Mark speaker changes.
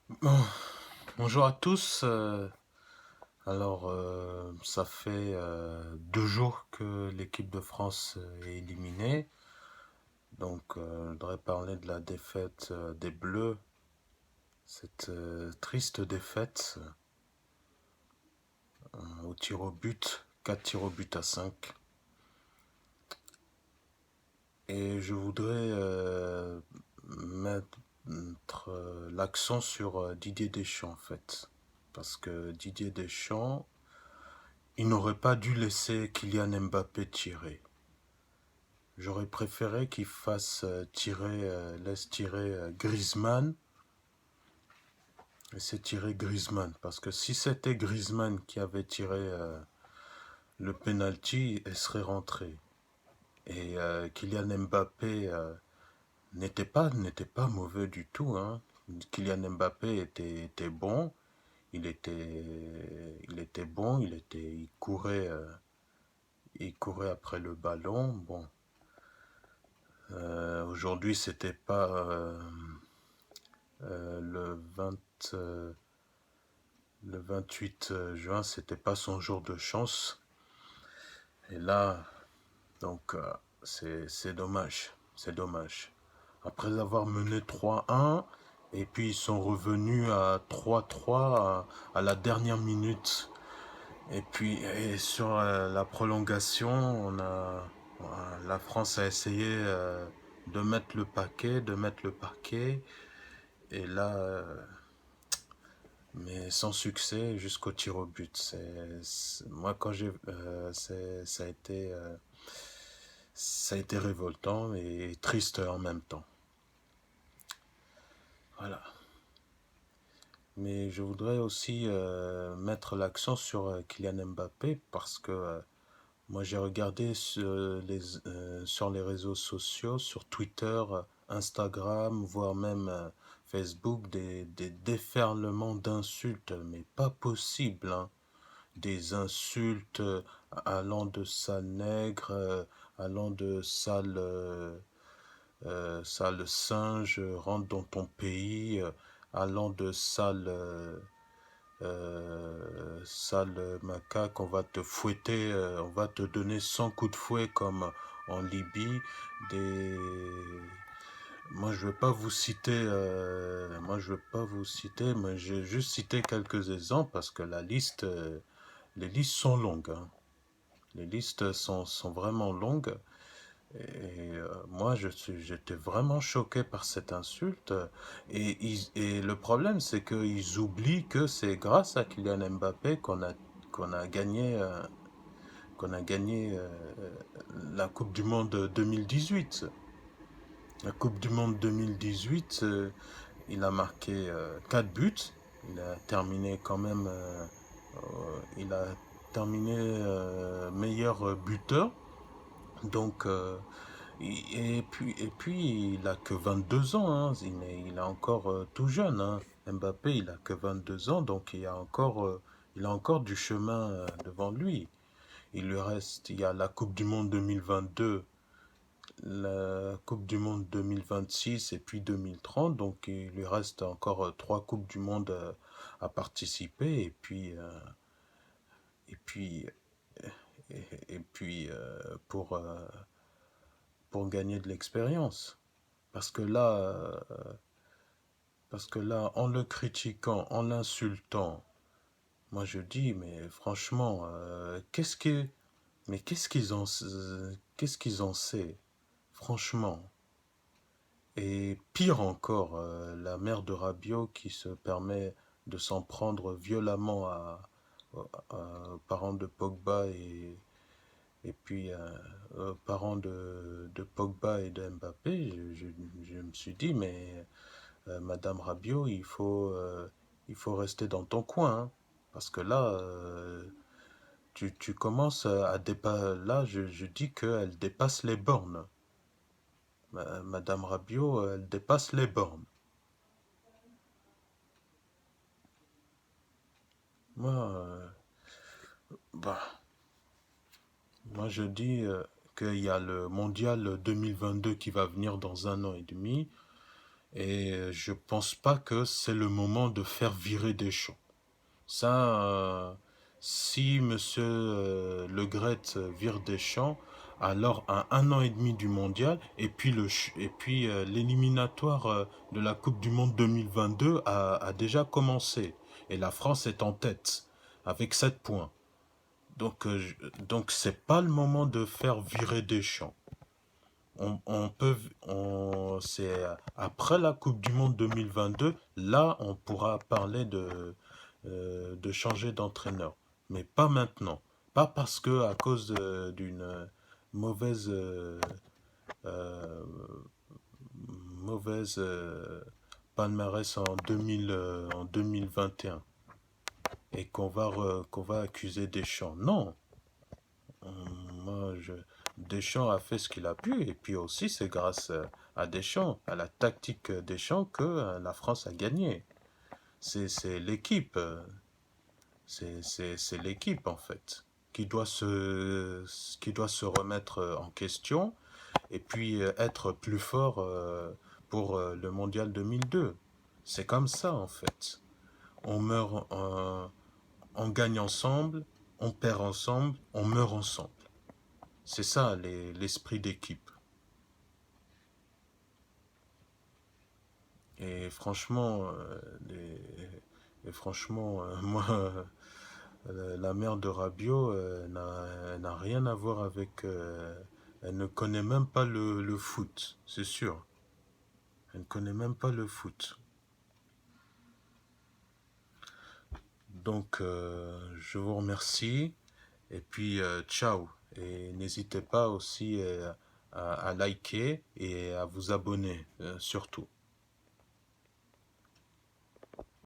Speaker 1: Bon, bonjour à tous. Ça fait 2 jours que l'équipe de France est éliminée. Je voudrais parler de la défaite des Bleus. Cette triste défaite au tir au but, 4 tirs au but à 5. Et je voudrais mettre l'accent sur Didier Deschamps en fait. Parce que Didier Deschamps, il n'aurait pas dû laisser Kylian Mbappé tirer. J'aurais préféré qu'il laisse tirer Griezmann, laisser tirer Griezmann. Parce que si c'était Griezmann qui avait tiré le penalty, elle serait rentrée. Et Kylian Mbappé n'était pas mauvais du tout, hein. Kylian Mbappé était bon. Il était bon. Il courait après le ballon. Bon, aujourd'hui, c'était pas le 20, euh, le 28 juin, c'était pas son jour de chance. Et là, donc, c'est dommage. C'est dommage. Après avoir mené 3-1, et puis ils sont revenus à 3-3 à la dernière minute. Sur la prolongation, la France a essayé de mettre le paquet. Et là, mais sans succès jusqu'au tir au but. Moi, quand j'ai, ça a été révoltant et triste en même temps. Voilà. Mais je voudrais aussi mettre l'accent sur Kylian Mbappé parce que moi j'ai regardé sur les réseaux sociaux, sur Twitter, Instagram, voire même Facebook, des déferlements d'insultes, mais pas possible, hein. Des insultes allant de sale nègre, allant de sale singe, rentre dans ton pays, allant de sale macaque, on va te fouetter, on va te donner 100 coups de fouet comme en Libye. Des... Moi je veux pas vous citer, mais j'ai juste cité quelques exemples parce que les listes sont longues, hein. Les listes sont vraiment longues. Moi, j'étais vraiment choqué par cette insulte. Et le problème, c'est qu'ils oublient que c'est grâce à Kylian Mbappé qu'on a gagné la Coupe du Monde 2018. La Coupe du Monde 2018, il a marqué 4 buts. Il a terminé quand même, il a terminé meilleur buteur. Donc, et puis, il a que 22 ans, hein. Il est encore tout jeune, hein. Mbappé, il a que 22 ans, donc il a encore du chemin devant lui. Il y a la Coupe du Monde 2022, la Coupe du Monde 2026 et puis 2030, donc il lui reste encore 3 Coupes du Monde à participer, et puis, pour gagner de l'expérience. Parce que là, en le critiquant, en l'insultant, moi je dis, mais franchement, qu'est-ce qu'ils en sait, franchement. Et pire encore, la mère de Rabiot qui se permet de s'en prendre violemment aux parents de Pogba et puis aux parents de Pogba et de Mbappé. Je me suis dit, mais Madame Rabiot, il faut rester dans ton coin, hein. Parce que là, tu commences à dépasser. Là, je dis qu'elle dépasse les bornes. Madame Rabiot, elle dépasse les bornes. Moi, bah, moi je dis qu'il y a le mondial 2022 qui va venir dans 1 an et demi. Et je pense pas que c'est le moment de faire virer Deschamps. Ça, si Monsieur Le Gret vire Deschamps, alors à 1 an et demi du mondial, et puis l'éliminatoire de la Coupe du Monde 2022 a déjà commencé. Et la France est en tête avec 7 points. Donc c'est pas le moment de faire virer Deschamps. C'est après la Coupe du Monde 2022, là on pourra parler de changer d'entraîneur. Mais pas maintenant. Pas parce que à cause d'une mauvaise, euh, mauvaise palmarès en 2021 et qu'on va accuser Deschamps. Non, moi, Deschamps a fait ce qu'il a pu, et puis aussi c'est grâce à Deschamps, à la tactique Deschamps, que la France a gagné. C'est l'équipe, c'est l'équipe en fait, qui doit se remettre en question, et puis être plus fort pour le Mondial 2002. C'est comme ça en fait. On meurt, on gagne ensemble, on perd ensemble, on meurt ensemble. C'est ça l'esprit d'équipe. Et franchement, moi, la mère de Rabiot n'a rien à voir avec. Elle ne connaît même pas le foot, c'est sûr. Elle ne connaît même pas le foot. Donc, je vous remercie. Et puis, ciao. Et n'hésitez pas aussi à liker et à vous abonner, surtout.